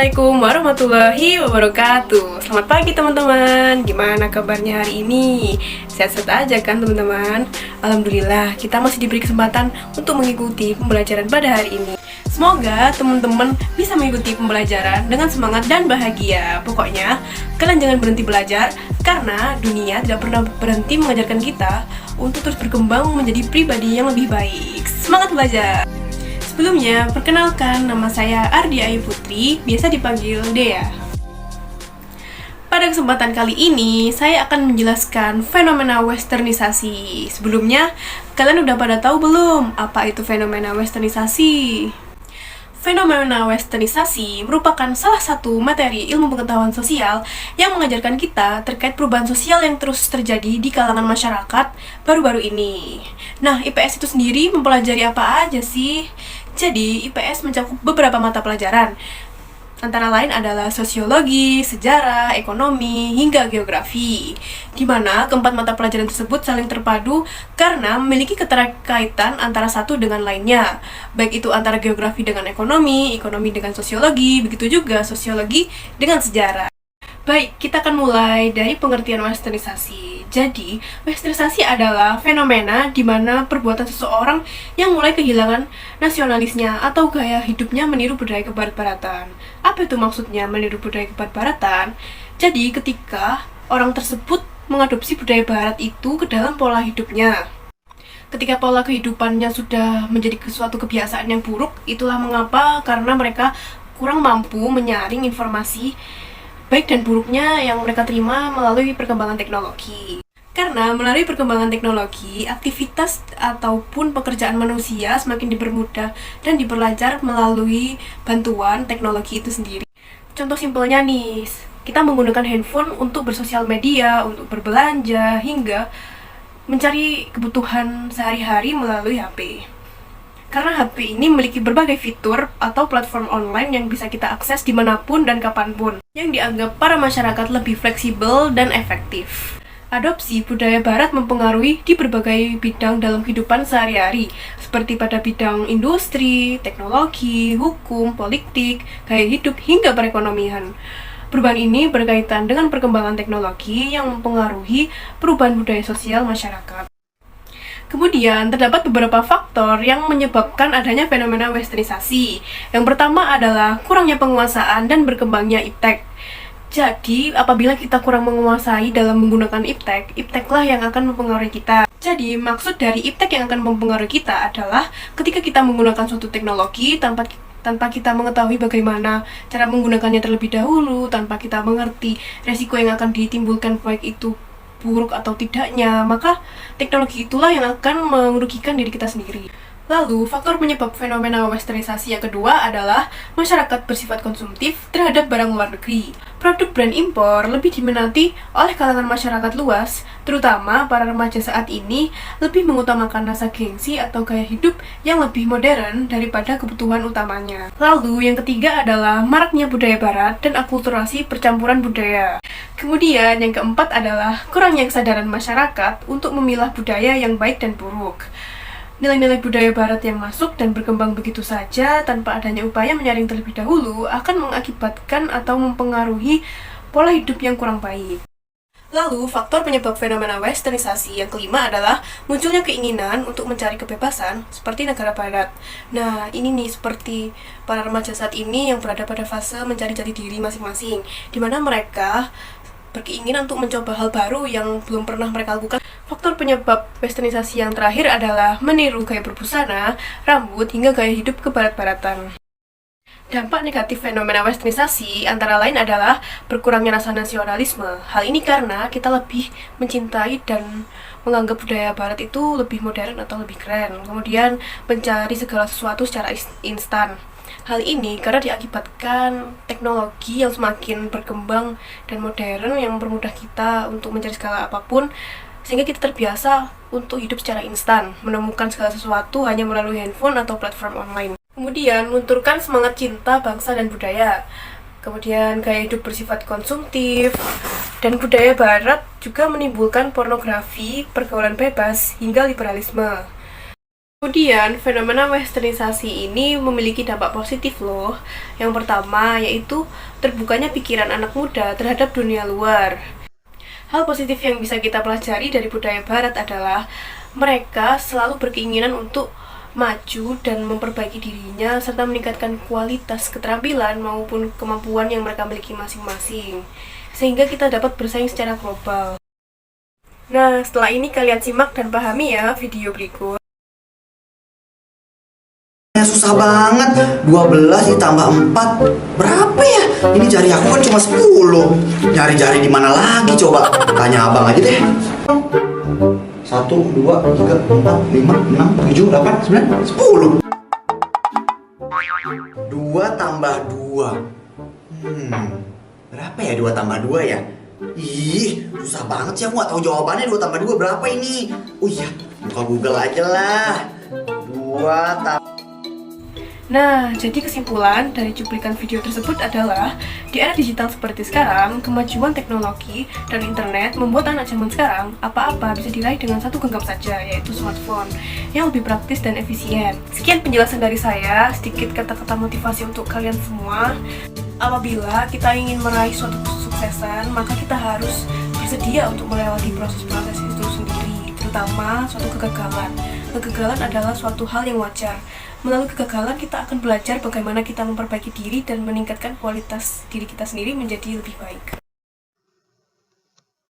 Assalamualaikum warahmatullahi wabarakatuh. Selamat pagi teman-teman. Gimana kabarnya hari ini? Sehat-sehat aja kan teman-teman? Alhamdulillah kita masih diberi kesempatan untuk mengikuti pembelajaran pada hari ini. Semoga teman-teman bisa mengikuti pembelajaran dengan semangat dan bahagia. Pokoknya kalian jangan berhenti belajar, karena dunia tidak pernah berhenti mengajarkan kita untuk terus berkembang menjadi pribadi yang lebih baik. Semangat belajar! Sebelumnya, perkenalkan, nama saya Ardi Ayu Putri, biasa dipanggil Dea. Pada kesempatan kali ini, saya akan menjelaskan fenomena westernisasi. Sebelumnya, kalian udah pada tahu belum apa itu fenomena westernisasi? Fenomena westernisasi merupakan salah satu materi ilmu pengetahuan sosial yang mengajarkan kita terkait perubahan sosial yang terus terjadi di kalangan masyarakat baru-baru ini. Nah, IPS itu sendiri mempelajari apa aja sih? Jadi, IPS mencakup beberapa mata pelajaran, antara lain adalah sosiologi, sejarah, ekonomi, hingga geografi, di mana keempat mata pelajaran tersebut saling terpadu karena memiliki keterkaitan antara satu dengan lainnya, baik itu antara geografi dengan ekonomi, ekonomi dengan sosiologi, begitu juga sosiologi dengan sejarah. Baik, kita akan mulai dari pengertian westernisasi. Jadi, westernisasi adalah fenomena di mana perbuatan seseorang yang mulai kehilangan nasionalisnya atau gaya hidupnya meniru budaya kebarat-baratan. Apa itu maksudnya meniru budaya kebarat-baratan? Jadi, ketika orang tersebut mengadopsi budaya barat itu ke dalam pola hidupnya. Ketika pola kehidupannya sudah menjadi suatu kebiasaan yang buruk, itulah mengapa karena mereka kurang mampu menyaring informasi baik dan buruknya yang mereka terima melalui perkembangan teknologi. Karena melalui perkembangan teknologi, aktivitas ataupun pekerjaan manusia semakin dipermudah dan diperlancar melalui bantuan teknologi itu sendiri. Contoh simpelnya nih, kita menggunakan handphone untuk bersosial media, untuk berbelanja, hingga mencari kebutuhan sehari-hari melalui HP. Karena HP ini memiliki berbagai fitur atau platform online yang bisa kita akses dimanapun dan kapanpun, yang dianggap para masyarakat lebih fleksibel dan efektif. Adopsi budaya barat mempengaruhi di berbagai bidang dalam kehidupan sehari-hari, seperti pada bidang industri, teknologi, hukum, politik, gaya hidup, hingga perekonomian. Perubahan ini berkaitan dengan perkembangan teknologi yang mempengaruhi perubahan budaya sosial masyarakat. Kemudian, terdapat beberapa faktor yang menyebabkan adanya fenomena westernisasi. Yang pertama adalah kurangnya penguasaan dan berkembangnya iptek. Jadi, apabila kita kurang menguasai dalam menggunakan ipteklah yang akan mempengaruhi kita. Jadi, maksud dari iptek yang akan mempengaruhi kita adalah ketika kita menggunakan suatu teknologi tanpa kita mengetahui bagaimana cara menggunakannya terlebih dahulu, tanpa kita mengerti resiko yang akan ditimbulkan baik itu buruk atau tidaknya, maka teknologi itulah yang akan merugikan diri kita sendiri. Lalu, faktor penyebab fenomena westernisasi yang kedua adalah masyarakat bersifat konsumtif terhadap barang luar negeri. Produk brand impor lebih diminati oleh kalangan masyarakat luas, terutama para remaja saat ini lebih mengutamakan rasa gengsi atau gaya hidup yang lebih modern daripada kebutuhan utamanya. Lalu, yang ketiga adalah maraknya budaya barat dan akulturasi percampuran budaya. Kemudian, yang keempat adalah kurangnya kesadaran masyarakat untuk memilah budaya yang baik dan buruk. Nilai-nilai budaya barat yang masuk dan berkembang begitu saja tanpa adanya upaya menyaring terlebih dahulu akan mengakibatkan atau mempengaruhi pola hidup yang kurang baik. Lalu, faktor penyebab fenomena westernisasi yang kelima adalah munculnya keinginan untuk mencari kebebasan seperti negara barat. Nah, ini nih seperti para remaja saat ini yang berada pada fase mencari jati diri masing-masing, di mana mereka berkeinginan untuk mencoba hal baru yang belum pernah mereka lakukan. Faktor penyebab westernisasi yang terakhir adalah meniru gaya berbusana, rambut, hingga gaya hidup kebarat-baratan. Dampak negatif fenomena westernisasi antara lain adalah berkurangnya rasa nasionalisme. Hal ini karena kita lebih mencintai dan menganggap budaya barat itu lebih modern atau lebih keren. Kemudian mencari segala sesuatu secara instan. Hal ini karena diakibatkan teknologi yang semakin berkembang dan modern yang mempermudah kita untuk mencari segala apapun, sehingga kita terbiasa untuk hidup secara instan, menemukan segala sesuatu hanya melalui handphone atau platform online. Kemudian, melunturkan semangat cinta bangsa dan budaya. Kemudian, gaya hidup bersifat konsumtif, dan budaya barat juga menimbulkan pornografi, pergaulan bebas, hingga liberalisme. Kemudian, fenomena westernisasi ini memiliki dampak positif loh. Yang pertama, yaitu terbukanya pikiran anak muda terhadap dunia luar. Hal positif yang bisa kita pelajari dari budaya barat adalah mereka selalu berkeinginan untuk maju dan memperbaiki dirinya serta meningkatkan kualitas keterampilan maupun kemampuan yang mereka miliki masing-masing, sehingga kita dapat bersaing secara global. Nah, setelah ini kalian simak dan pahami ya video berikut. Susah banget, 12 ditambah 4 berapa ya? Ini jari aku kan cuma 10. Nyari jari di mana lagi coba? Tanya abang aja deh. 1, 2, 3, 4, 5, 6, 7, 8, 9, 10. 2 tambah 2. Berapa ya 2 tambah 2 ya? Ih, susah banget sih, aku gak tahu jawabannya. 2 tambah 2 berapa ini? Oh iya, buka Google aja lah. 2 tambah. Nah, jadi kesimpulan dari cuplikan video tersebut adalah di era digital seperti sekarang, kemajuan teknologi dan internet membuat anak zaman sekarang apa-apa bisa diraih dengan satu genggam saja, yaitu smartphone yang lebih praktis dan efisien. Sekian penjelasan dari saya, sedikit kata-kata motivasi untuk kalian semua. Apabila kita ingin meraih suatu kesuksesan, maka kita harus bersedia untuk melewati proses-proses itu sendiri, terutama suatu kegagalan. Kegagalan adalah suatu hal yang wajar. Melalui kegagalan kita akan belajar bagaimana kita memperbaiki diri dan meningkatkan kualitas diri kita sendiri menjadi lebih baik.